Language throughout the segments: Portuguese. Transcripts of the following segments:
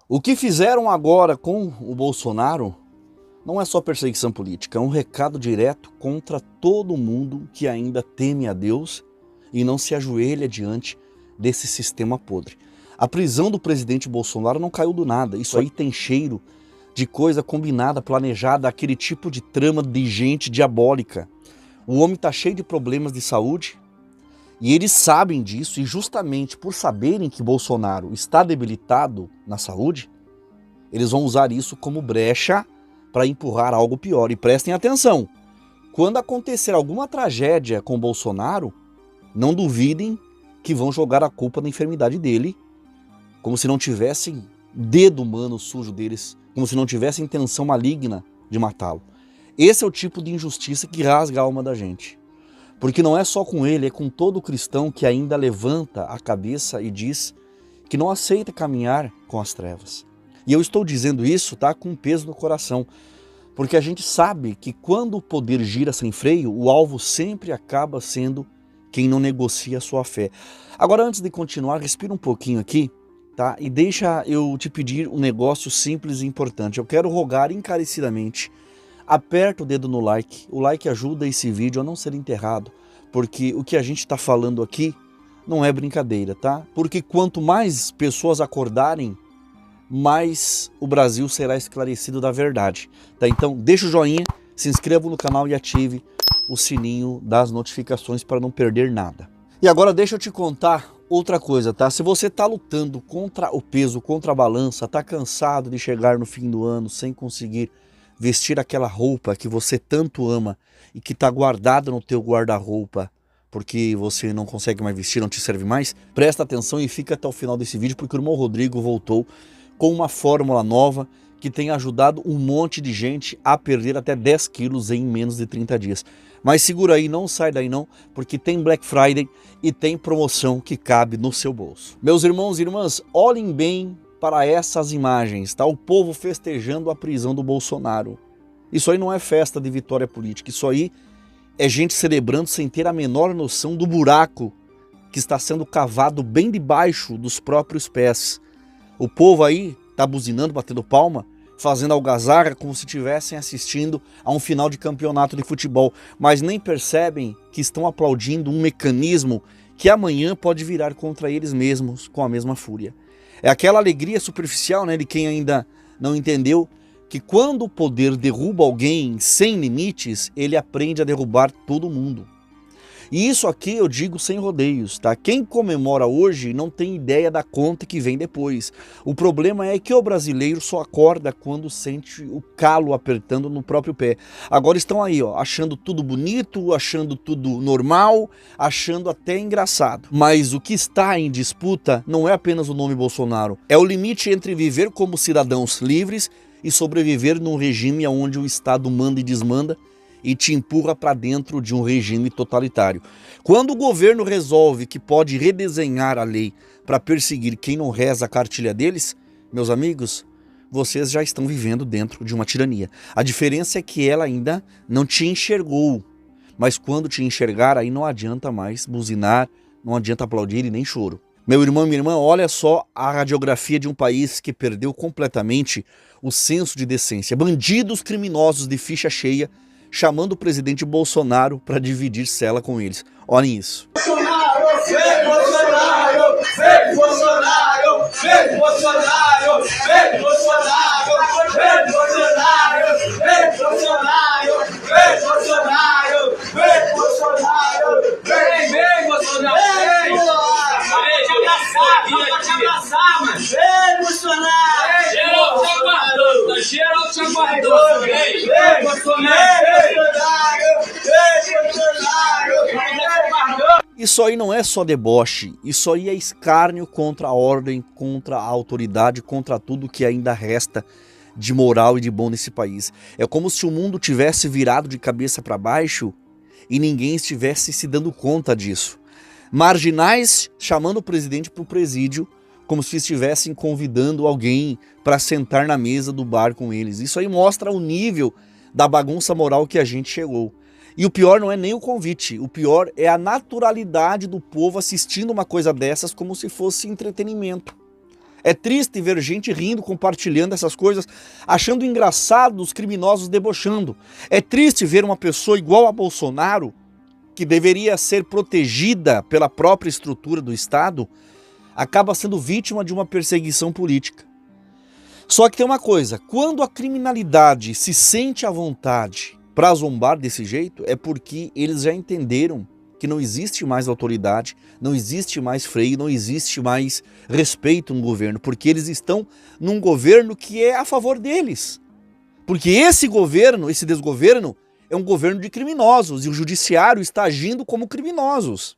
O que fizeram agora com o Bolsonaro não é só perseguição política, é um recado direto contra todo mundo que ainda teme a Deus e não se ajoelha diante desse sistema podre. A prisão do presidente Bolsonaro não caiu do nada, isso aí tem cheiro de coisa combinada, planejada, aquele tipo de trama de gente diabólica. O homem está cheio de problemas de saúde e eles sabem disso, e justamente por saberem que Bolsonaro está debilitado na saúde, eles vão usar isso como brecha para empurrar algo pior. E prestem atenção, quando acontecer alguma tragédia com Bolsonaro, não duvidem que vão jogar a culpa da enfermidade dele, como se não tivessem dedo humano sujo deles, como se não tivessem intenção maligna de matá-lo. Esse é o tipo de injustiça que rasga a alma da gente. Porque não é só com ele, é com todo cristão que ainda levanta a cabeça e diz que não aceita caminhar com as trevas. E eu estou dizendo isso, tá, com peso no coração, porque a gente sabe que quando o poder gira sem freio, o alvo sempre acaba sendo quem não negocia a sua fé. Agora, antes de continuar, respira um pouquinho aqui, tá? E deixa eu te pedir um negócio simples e importante. Eu quero rogar encarecidamente, aperta o dedo no like. O like ajuda esse vídeo a não ser enterrado, porque o que a gente está falando aqui não é brincadeira, tá? Porque quanto mais pessoas acordarem, mais o Brasil será esclarecido da verdade, tá? Então deixa o joinha, se inscreva no canal e ative o sininho das notificações para não perder nada. E agora deixa eu te contar outra coisa, tá? Se você tá lutando contra o peso, contra a balança, tá cansado de chegar no fim do ano sem conseguir vestir aquela roupa que você tanto ama e que tá guardada no teu guarda-roupa porque você não consegue mais vestir, não te serve mais, presta atenção e fica até o final desse vídeo, porque o irmão Rodrigo voltou com uma fórmula nova que tem ajudado um monte de gente a perder até 10 quilos em menos de 30 dias. Mas segura aí, não sai daí não, porque tem Black Friday e tem promoção que cabe no seu bolso. Meus irmãos e irmãs, olhem bem para essas imagens, tá? O povo festejando a prisão do Bolsonaro. Isso aí não é festa de vitória política, isso aí é gente celebrando sem ter a menor noção do buraco que está sendo cavado bem debaixo dos próprios pés. O povo aí tá buzinando, batendo palma, fazendo algazarra como se estivessem assistindo a um final de campeonato de futebol, mas nem percebem que estão aplaudindo um mecanismo que amanhã pode virar contra eles mesmos com a mesma fúria. É aquela alegria superficial, né, de quem ainda não entendeu que quando o poder derruba alguém sem limites, ele aprende a derrubar todo mundo. E isso aqui eu digo sem rodeios, tá? Quem comemora hoje não tem ideia da conta que vem depois. O problema é que o brasileiro só acorda quando sente o calo apertando no próprio pé. Agora estão aí, ó, achando tudo bonito, achando tudo normal, achando até engraçado. Mas o que está em disputa não é apenas o nome Bolsonaro, é o limite entre viver como cidadãos livres e sobreviver num regime onde o Estado manda e desmanda e te empurra para dentro de um regime totalitário. Quando o governo resolve que pode redesenhar a lei para perseguir quem não reza a cartilha deles, meus amigos, vocês já estão vivendo dentro de uma tirania. A diferença é que ela ainda não te enxergou, mas quando te enxergar, aí não adianta mais buzinar, não adianta aplaudir e nem choro. Meu irmão e minha irmã, olha só a radiografia de um país que perdeu completamente o senso de decência. Bandidos criminosos de ficha cheia chamando o presidente Bolsonaro para dividir cela com eles. Olhem isso. Bolsonaro, vem Bolsonaro, vem Bolsonaro, vem Bolsonaro, vem Bolsonaro, vem Bolsonaro, vem Bolsonaro, vem Bolsonaro, vem Bolsonaro, vem Bolsonaro, vem abraçar, mano. Vem Bolsonaro, geral te aguardou, vem Bolsonaro. Isso aí não é só deboche, isso aí é escárnio contra a ordem, contra a autoridade, contra tudo que ainda resta de moral e de bom nesse país. É como se o mundo tivesse virado de cabeça para baixo e ninguém estivesse se dando conta disso. Marginais chamando o presidente para o presídio como se estivessem convidando alguém para sentar na mesa do bar com eles. Isso aí mostra o nível da bagunça moral que a gente chegou. E o pior não é nem o convite, o pior é a naturalidade do povo assistindo uma coisa dessas como se fosse entretenimento. É triste ver gente rindo, compartilhando essas coisas, achando engraçado os criminosos debochando. É triste ver uma pessoa igual a Bolsonaro, que deveria ser protegida pela própria estrutura do Estado, acaba sendo vítima de uma perseguição política. Só que tem uma coisa, quando a criminalidade se sente à vontade para zombar desse jeito, é porque eles já entenderam que não existe mais autoridade, não existe mais freio, não existe mais respeito no governo, porque eles estão num governo que é a favor deles. Porque esse governo, esse desgoverno, é um governo de criminosos e o judiciário está agindo como criminosos.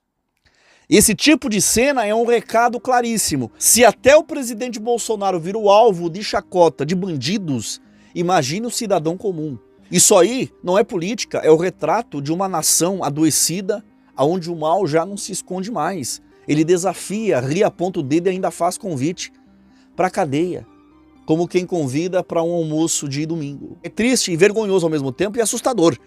Esse tipo de cena é um recado claríssimo. Se até o presidente Bolsonaro vira o alvo de chacota de bandidos, imagine o cidadão comum. Isso aí não é política, é o retrato de uma nação adoecida, onde o mal já não se esconde mais. Ele desafia, ri, aponta o dedo e ainda faz convite para a cadeia, como quem convida para um almoço de domingo. É triste e vergonhoso ao mesmo tempo e assustador.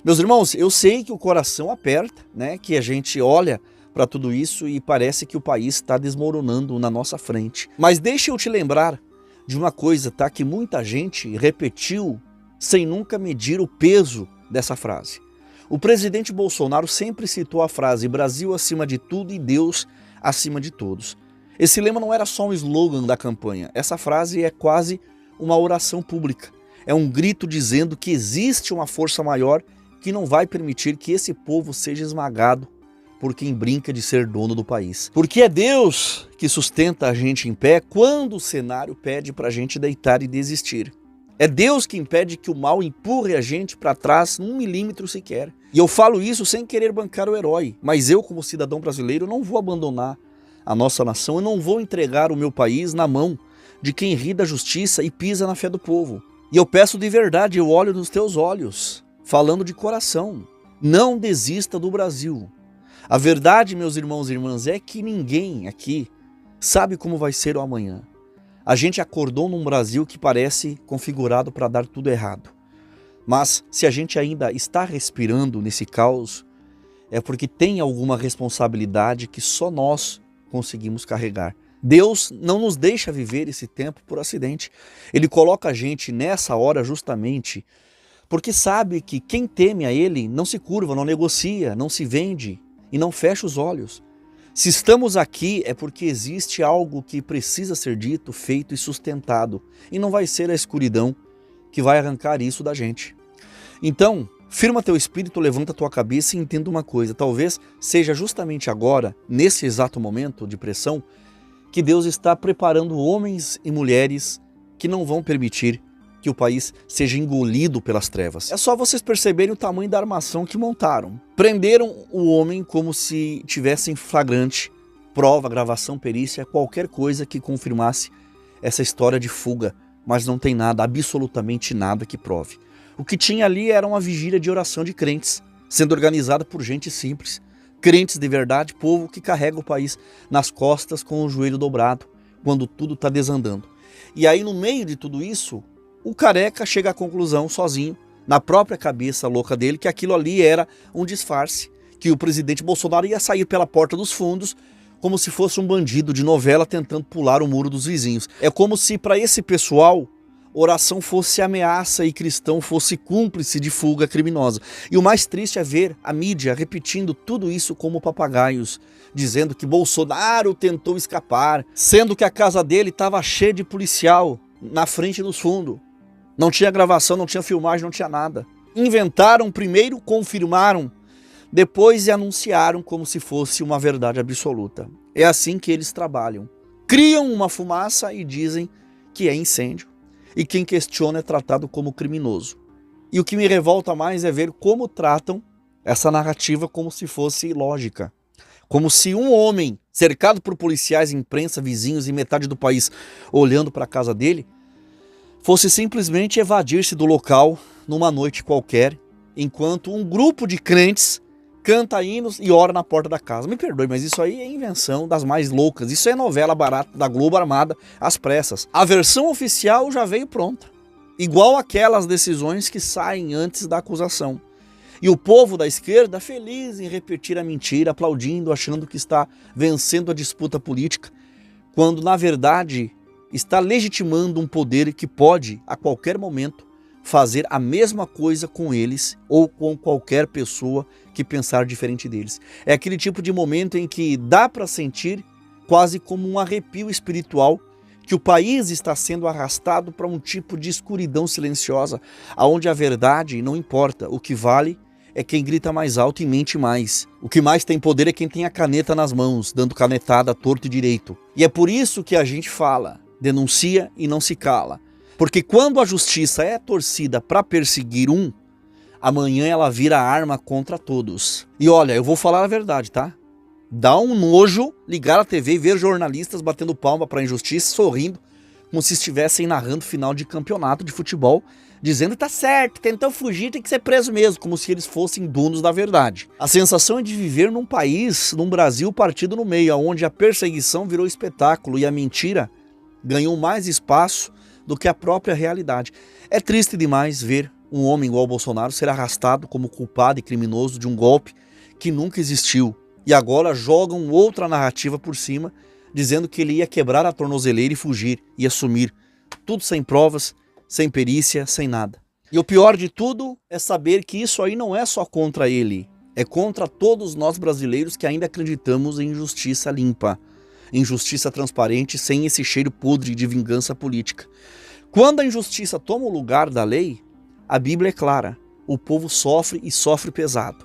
Meus irmãos, eu sei que o coração aperta, né? Que a gente olha para tudo isso e parece que o país está desmoronando na nossa frente. Mas deixa eu te lembrar de uma coisa, tá? Que muita gente repetiu sem nunca medir o peso dessa frase. O presidente Bolsonaro sempre citou a frase Brasil acima de tudo e Deus acima de todos. Esse lema não era só um slogan da campanha, essa frase é quase uma oração pública. É um grito dizendo que existe uma força maior que não vai permitir que esse povo seja esmagado por quem brinca de ser dono do país. Porque é Deus que sustenta a gente em pé quando o cenário pede para a gente deitar e desistir. É Deus que impede que o mal empurre a gente para trás num milímetro sequer. E eu falo isso sem querer bancar o herói, mas eu, como cidadão brasileiro, não vou abandonar a nossa nação e não vou entregar o meu país na mão de quem ri da justiça e pisa na fé do povo. E eu peço de verdade, eu olho nos teus olhos, falando de coração, não desista do Brasil. A verdade, meus irmãos e irmãs, é que ninguém aqui sabe como vai ser o amanhã. A gente acordou num Brasil que parece configurado para dar tudo errado. Mas se a gente ainda está respirando nesse caos, é porque tem alguma responsabilidade que só nós conseguimos carregar. Deus não nos deixa viver esse tempo por acidente. Ele coloca a gente nessa hora justamente porque sabe que quem teme a Ele não se curva, não negocia, não se vende e não fecha os olhos. Se estamos aqui é porque existe algo que precisa ser dito, feito e sustentado. E não vai ser a escuridão que vai arrancar isso da gente. Então, firma teu espírito, levanta tua cabeça e entenda uma coisa. Talvez seja justamente agora, nesse exato momento de pressão, que Deus está preparando homens e mulheres que não vão permitir que o país seja engolido pelas trevas. É só vocês perceberem o tamanho da armação que montaram. Prenderam o homem como se tivessem flagrante, prova, gravação, perícia, qualquer coisa que confirmasse essa história de fuga, mas não tem nada, absolutamente nada que prove. O que tinha ali era uma vigília de oração de crentes, sendo organizada por gente simples, crentes de verdade, povo que carrega o país nas costas com o joelho dobrado, quando tudo está desandando. E aí, no meio de tudo isso, o careca chega à conclusão sozinho, na própria cabeça louca dele, que aquilo ali era um disfarce, que o presidente Bolsonaro ia sair pela porta dos fundos como se fosse um bandido de novela tentando pular o muro dos vizinhos. É como se para esse pessoal oração fosse ameaça e cristão fosse cúmplice de fuga criminosa. E o mais triste é ver a mídia repetindo tudo isso como papagaios, dizendo que Bolsonaro tentou escapar, sendo que a casa dele estava cheia de policial na frente dos fundos. Não tinha gravação, não tinha filmagem, não tinha nada. Inventaram primeiro, confirmaram, depois anunciaram como se fosse uma verdade absoluta. É assim que eles trabalham. Criam uma fumaça e dizem que é incêndio. E quem questiona é tratado como criminoso. E o que me revolta mais é ver como tratam essa narrativa como se fosse lógica. Como se um homem, cercado por policiais, imprensa, vizinhos e metade do país olhando para a casa dele, fosse simplesmente evadir-se do local numa noite qualquer, enquanto um grupo de crentes canta hinos e ora na porta da casa. Me perdoe, mas isso aí é invenção das mais loucas. Isso é novela barata da Globo armada às pressas. A versão oficial já veio pronta, igual aquelas decisões que saem antes da acusação. E o povo da esquerda feliz em repetir a mentira, aplaudindo, achando que está vencendo a disputa política, quando na verdade está legitimando um poder que pode, a qualquer momento, fazer a mesma coisa com eles ou com qualquer pessoa que pensar diferente deles. É aquele tipo de momento em que dá para sentir quase como um arrepio espiritual que o país está sendo arrastado para um tipo de escuridão silenciosa, onde a verdade não importa, o que vale é quem grita mais alto e mente mais. O que mais tem poder é quem tem a caneta nas mãos, dando canetada torto e direito. E é por isso que a gente fala, denuncia e não se cala. Porque quando a justiça é torcida para perseguir um, amanhã ela vira arma contra todos. E olha, eu vou falar a verdade, tá? Dá um nojo ligar a TV e ver jornalistas batendo palma para a injustiça, sorrindo, como se estivessem narrando final de campeonato de futebol, dizendo tá certo, tentou fugir, tem que ser preso mesmo, como se eles fossem donos da verdade. A sensação é de viver num país, num Brasil partido no meio, onde a perseguição virou espetáculo e a mentira ganhou mais espaço do que a própria realidade. É triste demais ver um homem igual ao Bolsonaro ser arrastado como culpado e criminoso de um golpe que nunca existiu. E agora jogam outra narrativa por cima, dizendo que ele ia quebrar a tornozeleira e fugir, ia sumir. Tudo sem provas, sem perícia, sem nada. E o pior de tudo é saber que isso aí não é só contra ele, é contra todos nós brasileiros que ainda acreditamos em justiça limpa, em justiça transparente, sem esse cheiro podre de vingança política. Quando a injustiça toma o lugar da lei, a Bíblia é clara, o povo sofre e sofre pesado.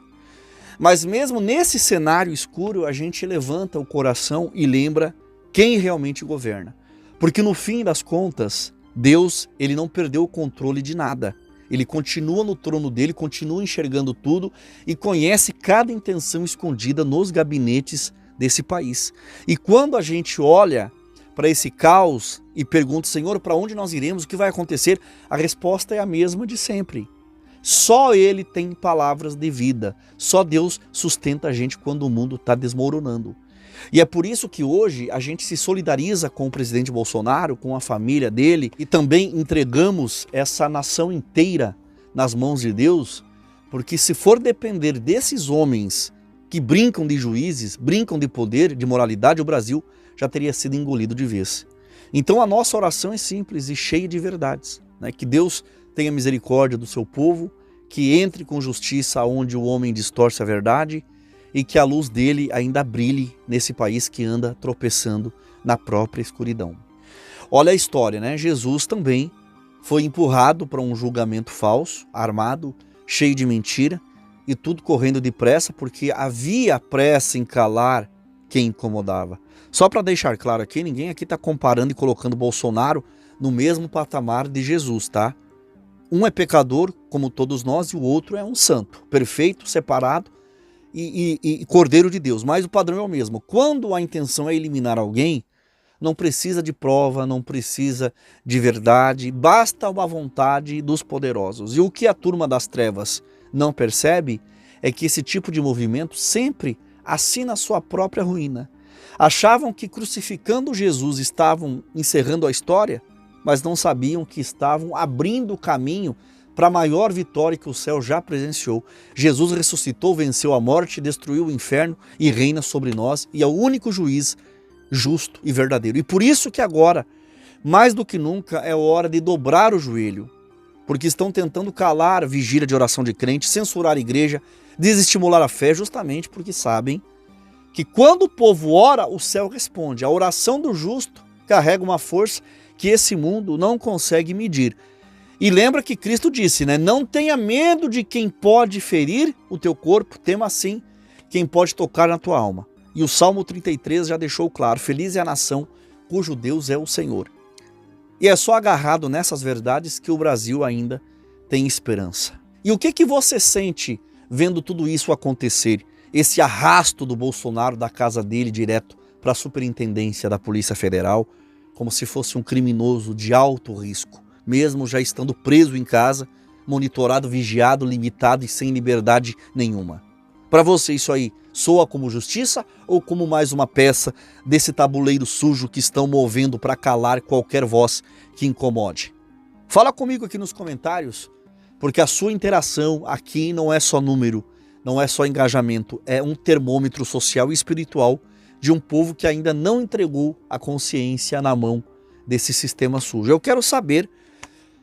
Mas mesmo nesse cenário escuro, a gente levanta o coração e lembra quem realmente governa. Porque no fim das contas, Deus, ele não perdeu o controle de nada. Ele continua no trono dele, continua enxergando tudo e conhece cada intenção escondida nos gabinetes desse país. E quando a gente olha para esse caos e pergunta, Senhor, para onde nós iremos, o que vai acontecer? A resposta é a mesma de sempre. Só Ele tem palavras de vida. Só Deus sustenta a gente quando o mundo está desmoronando. E é por isso que hoje a gente se solidariza com o presidente Bolsonaro, com a família dele, e também entregamos essa nação inteira nas mãos de Deus, porque se for depender desses homens que brincam de juízes, brincam de poder, de moralidade, o Brasil já teria sido engolido de vez. Então a nossa oração é simples e cheia de verdades, né? Que Deus tenha misericórdia do seu povo, que entre com justiça onde o homem distorce a verdade e que a luz dele ainda brilhe nesse país que anda tropeçando na própria escuridão. Olha a história, né? Jesus também foi empurrado para um julgamento falso, armado, cheio de mentira e tudo correndo depressa porque havia pressa em calar quem incomodava. Só para deixar claro aqui, ninguém aqui está comparando e colocando Bolsonaro no mesmo patamar de Jesus, tá? Um é pecador, como todos nós, e o outro é um santo, perfeito, separado e cordeiro de Deus. Mas o padrão é o mesmo. Quando a intenção é eliminar alguém, não precisa de prova, não precisa de verdade, basta uma vontade dos poderosos. E o que a turma das trevas não percebe é que esse tipo de movimento sempre assina a sua própria ruína. Achavam que crucificando Jesus estavam encerrando a história, mas não sabiam que estavam abrindo o caminho para a maior vitória que o céu já presenciou. Jesus ressuscitou, venceu a morte, destruiu o inferno e reina sobre nós e é o único juiz justo e verdadeiro. E por isso que agora, mais do que nunca, é hora de dobrar o joelho, porque estão tentando calar a vigília de oração de crente, censurar a igreja, desestimular a fé, justamente porque sabem que quando o povo ora, o céu responde. A oração do justo carrega uma força que esse mundo não consegue medir. E lembra que Cristo disse, né? Não tenha medo de quem pode ferir o teu corpo, tema sim quem pode tocar na tua alma. E o Salmo 33 já deixou claro, feliz é a nação cujo Deus é o Senhor. E é só agarrado nessas verdades que o Brasil ainda tem esperança. E o que você sente vendo tudo isso acontecer? Esse arrasto do Bolsonaro da casa dele direto para a superintendência da Polícia Federal, como se fosse um criminoso de alto risco, mesmo já estando preso em casa, monitorado, vigiado, limitado e sem liberdade nenhuma. Para você isso aí soa como justiça ou como mais uma peça desse tabuleiro sujo que estão movendo para calar qualquer voz que incomode? Fala comigo aqui nos comentários, porque a sua interação aqui não é só número, não é só engajamento, é um termômetro social e espiritual de um povo que ainda não entregou a consciência na mão desse sistema sujo. Eu quero saber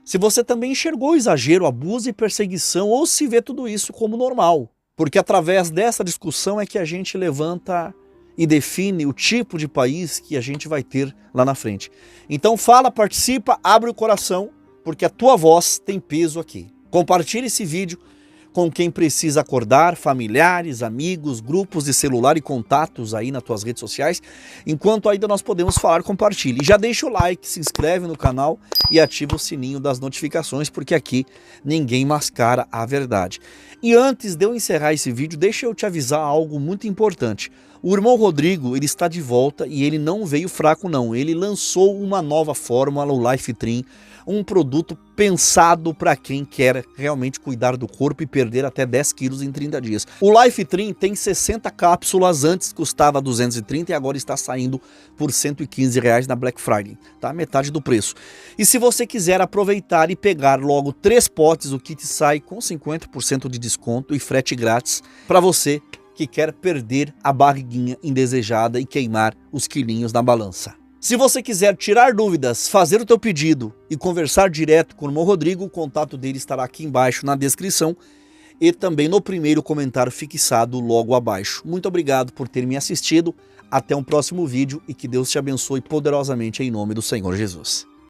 se você também enxergou exagero, abuso e perseguição ou se vê tudo isso como normal. Porque através dessa discussão é que a gente levanta e define o tipo de país que a gente vai ter lá na frente. Então fala, participa, abre o coração, porque a tua voz tem peso aqui. Compartilhe esse vídeo com quem precisa acordar, familiares, amigos, grupos de celular e contatos aí nas tuas redes sociais. Enquanto ainda nós podemos falar, compartilhe. Já deixa o like, se inscreve no canal e ativa o sininho das notificações, porque aqui ninguém mascara a verdade. E antes de eu encerrar esse vídeo, deixa eu te avisar algo muito importante. O irmão Rodrigo, ele está de volta e ele não veio fraco não. Ele lançou uma nova fórmula, o LifeTrim, um produto pensado para quem quer realmente cuidar do corpo e perder até 10 quilos em 30 dias. O LifeTrim tem 60 cápsulas, antes custava 230 e agora está saindo por R$115 na Black Friday, tá? Metade do preço. E se você quiser aproveitar e pegar logo 3 potes, o kit sai com 50% de desconto e frete grátis para você que quer perder a barriguinha indesejada e queimar os quilinhos na balança. Se você quiser tirar dúvidas, fazer o teu pedido e conversar direto com o irmão Rodrigo, o contato dele estará aqui embaixo na descrição e também no primeiro comentário fixado logo abaixo. Muito obrigado por ter me assistido, até um próximo vídeo e que Deus te abençoe poderosamente em nome do Senhor Jesus.